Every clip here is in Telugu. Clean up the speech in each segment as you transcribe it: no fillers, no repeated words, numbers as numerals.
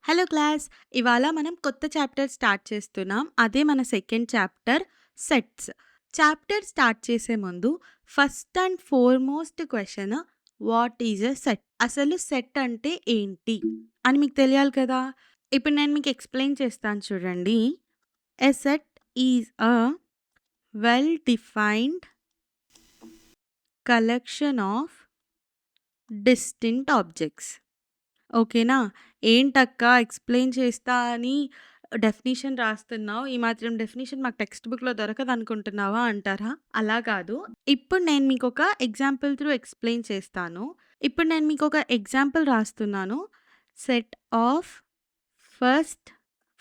Hello class! ఇవాళ మనం కొత్త చాప్టర్ స్టార్ట్ చేస్తున్నాం. అదే మన second chapter sets. Chapter start చేసే ముందు first and foremost question what is a set? అసలు సెట్ అంటే ఏంటి? అని మీకు తెలియాలి కదా! ఇప్పుడు నేను మీకు ఎక్స్‌ప్లెయిన్ చేస్తాను చూడండి. ఎ set is a well defined collection of distinct objects. ఓకేనా? ఏంటక్కా ఎక్స్‌ప్లెయిన్ చేస్తా అని డెఫినిషన్ రాస్తున్నావు. ఈ మాత్రం డెఫినిషన్ మాకు టెక్స్ట్ బుక్‌లో దొరకదనుకుంటున్నావా అంటారా? అలా కాదు. ఇప్పుడు నేను మీకొక ఎగ్జాంపుల్ త్రూ ఎక్స్‌ప్లెయిన్ చేస్తాను. ఇప్పుడు నేను మీకొక ఎగ్జాంపుల్ రాస్తున్నాను. Set of first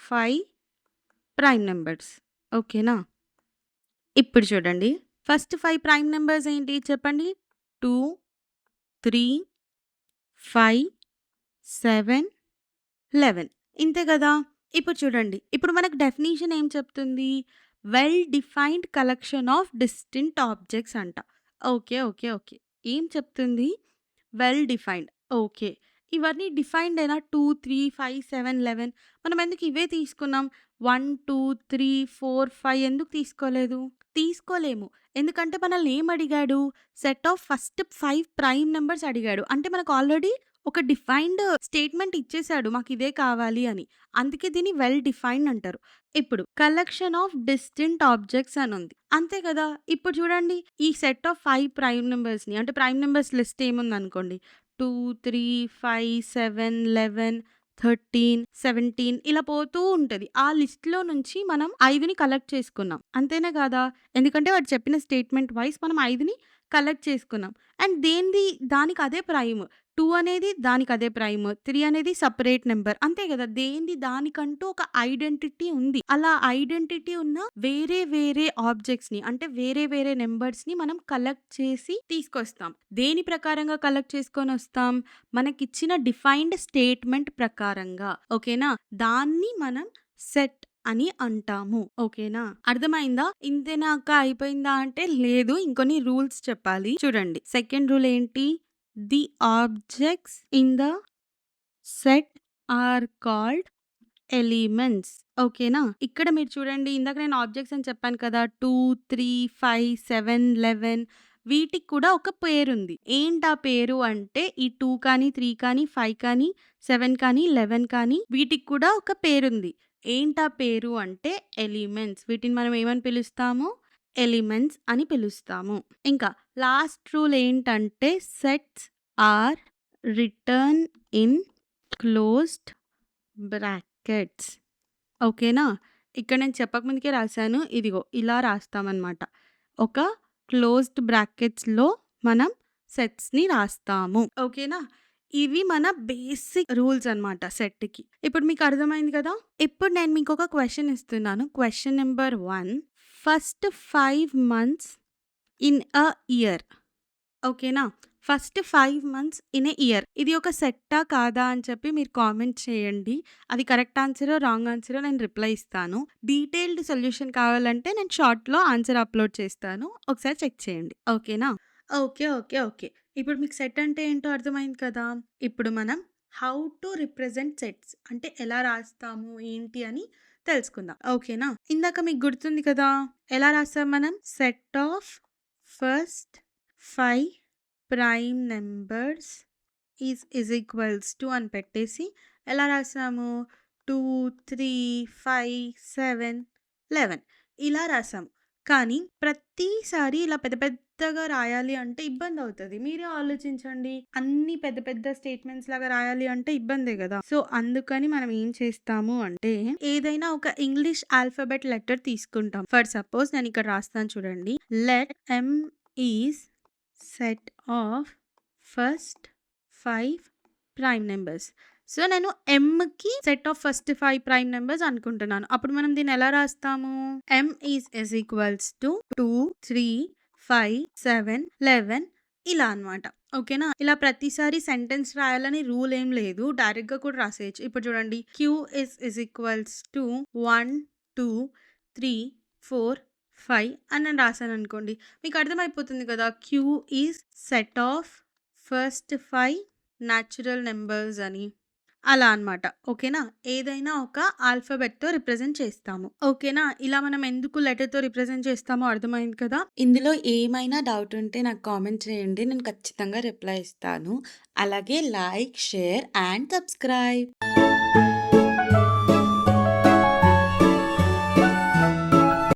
5 prime numbers. ఓకేనా? ఇప్పుడు చూడండి. ఫస్ట్ 5 ప్రైమ్ నంబర్స్ ఏంటి చెప్పండి? 2, 3, 5, 7, 11 ఇంతే గదా! ఇప్పుడు చూడండి. ఇప్పుడు మనకు డెఫినిషన్ ఏం చెప్తుంది? Well defined collection of distinct objects అంట. ఓకే. ఏం చెప్తుంది? Well defined. ఓకే. ఇవన్నీ డిఫైన్డేనా 2, 3, 5, 7, 11 మనం ఎందుకు ఇవే తీసుకున్నాం? 1, 2, 3, 4, 5 ఎందుకు తీసుకోలేదు? తీసుకోలేము. ఎందుకంటే మనల్ని ఏం అడిగాడు? Set of first 5 prime numbers అడిగాడు. అంటే మనకు ఆల్రెడీ ఒక డిఫైన్డ్ స్టేట్మెంట్ ఇచ్చేసాడు. మాకిదే కావాలి అని. అందుకే దీన్ని వెల్ డిఫైన్డ్ అంటారు. ఇప్పుడు కలెక్షన్ ఆఫ్ డిస్టింక్ట్ ఆబ్జెక్ట్స్ అనుంది. అంతే కదా! ఇప్పుడు చూడండి ఈ సెట్ ఆఫ్ 5 ప్రైమ్ నంబర్స్‌ని అంటే ప్రైమ్ నంబర్స్ లిస్ట్ ఏముందనుకోండి. 2, 3, 5, 7, 11, 13, 17 ఇలా పోతూ ఉంటది. ఆ లిస్ట్‌లో నుంచి మనం 5ని కలెక్ట్ చేసుకున్నాం. అంతేనా కాదా? ఎందుకంటే వాడు చెప్పిన స్టేట్మెంట్ వైస్ మనం 5ని కలెక్ట్ చేసుకున్నాం. అండ్ దేనిది దానికి అదే ప్రైమ్. 2 అనేది దానికదే ప్రైమ్. 3 అనేది సెపరేట్ నంబర్. అంతే గదా! దేనిది దానికంటూ ఒక ఐడెంటిటీ ఉంది. అలా ఐడెంటిటీ ఉన్న వేరే వేరే ఆబ్జెక్ట్స్‌ని అంటే వేరే వేరే నంబర్స్‌ని మనం కలెక్ట్ చేసి తీసుకొస్తాం. దేని ప్రకారంగా కలెక్ట్ చేసుకొనొస్తాం? మనకిచ్చిన డిఫైన్డ్ స్టేట్మెంట్ ప్రకారంగా. ఓకేనా? దాన్ని మనం సెట్ అని అంటాము. ఓకేనా? అర్థమైందా? ఇంతేనా అక్క అయిపోయిందా అంటే లేదు. ఇంకొన్ని రూల్స్ చెప్పాలి. చూడండి. సెకండ్ రూల్ ఏంటి? The objects in the set are called elements. ఓకేనా? ఇక్కడ మీరు చూడండి ఇందాక నేను ఆబ్జెక్ట్స్ అని చెప్పాను కదా! 2, 3, 5, 7, 11 వీటికి కూడా ఒక పేరుంది. ఏంటా పేరు అంటే ఈ 2 కానీ, 3 కానీ, 5 కానీ, 7 కానీ, 11 కానీ వీటికి కూడా ఒక పేరుంది. ఏంటా పేరు అంటే ఎలిమెంట్స్. వీటిని మనం ఏమని పిలుస్తాము? ఎలిమెంట్స్ అని పిలుస్తాము. ఇంకా లాస్ట్ రూల్ ఏంటంటే sets are written in closed brackets. ఓకేనా? ఇక్కడ నేను చెప్పకముందుకే రాసాను. ఇదిగో ఇలా రాస్తామనమాట. ఒక క్లోజ్డ్ బ్రాకెట్స్‌లో మనం సెట్స్‌ని రాస్తాము. ఓకేనా? ఇవి మన బేసిక్ రూల్స్ అనమాట సెట్‌కి. ఇప్పుడు మీకు అర్థమైంది కదా! ఇప్పుడు నేను మీకొక క్వెషన్ ఇస్తున్నాను. Question number 1 first 5 months in a year. ఓకేనా? First 5 months in a year. ఇది ఒక సెట్టా? కాదా? అని చెప్పి మీరు కామెంట్ చేయండి. అది కరెక్ట్ ఆన్సరో, రాంగ్ ఆన్సరో నేను రిప్లై ఇస్తాను. డీటెయిల్డ్ సొల్యూషన్ కావాలంటే నేను షార్ట్‌లో ఆన్సర్ అప్‌లోడ్ చేస్తాను. ఒకసారి చెక్ చేయండి. ఓకేనా? ఓకే. ఇప్పుడు మీకు సెట్ అంటే ఏంటో అర్థమైంది కదా! ఇప్పుడు మనం హౌ టు రిప్రజెంట్ సెట్స్ అంటే ఎలా రాస్తాము, ఏంటి అని తెలుసుకుందాం. ఓకేనా? ఇందాక మీకు గుర్తుంది కదా! ఎలా రాసాం మనం? Set of first 5 prime numbers is equals to అని పెట్టేసి ఎలా రాసాము? 2, 3, 5, 7, 11 ఇలా రాసాము. కానీ ప్రతిసారి ఇలా పెద్ద పెద్దగా రాయాలి అంటే ఇబ్బందవుతది. మీరే ఆలోచించండి. అన్ని పెద్ద పెద్ద స్టేట్మెంట్స్ లాగా రాయాలి అంటే ఇబ్బందే గదా! సో, అందుకని మనం ఏం చేస్తాము అంటే ఏదైనా ఒక ఇంగ్లీష్ ఆల్ఫాబెట్ లెటర్ తీసుకుంటాం. ఫర్ సపోజ్ నేను ఇక్కడ రాస్తాను చూడండి. Let M is set of first 5 prime numbers. So, నేను ఎమ్‌కి set of first 5 prime numbers అనుకుంటున్నాను. అప్పుడు మనం దీన్ని ఎలా రాస్తాము? ఎమ్ ఈజ్ ఈక్వల్స్ టు 2, 3, 5, 7, 11 ఇలా అన్నమాట. ఓకేనా? ఇలా ప్రతిసారి సెంటెన్స్ రాయాలని రూల్ ఏం లేదు. డైరెక్ట్‌గా కూడా రాసేయొచ్చు. ఇప్పుడు చూడండి. క్యూ ఈజ్ ఈక్వల్స్ టు 1, 2, 3, 4, 5 అని నేను రాసాననుకోండి. మీకు అర్థమైపోతుంది కదా! Q is set of first 5 natural numbers అని. అలా అన్నమాట. ఓకేనా? ఏదైనా ఒక ఆల్ఫాబెట్‌తో రిప్రజెంట్ చేస్తాము. ఓకేనా? ఇలా మనం ఎందుకు లెటర్‌తో రిప్రజెంట్ చేస్తామో అర్థమైంది కదా! ఇందులో ఏమైనా డౌట్ ఉంటే నాకు కామెంట్ చేయండి. నేను ఖచ్చితంగా రిప్లై ఇస్తాను. అలాగే లైక్, షేర్ అండ్ సబ్స్క్రైబ్.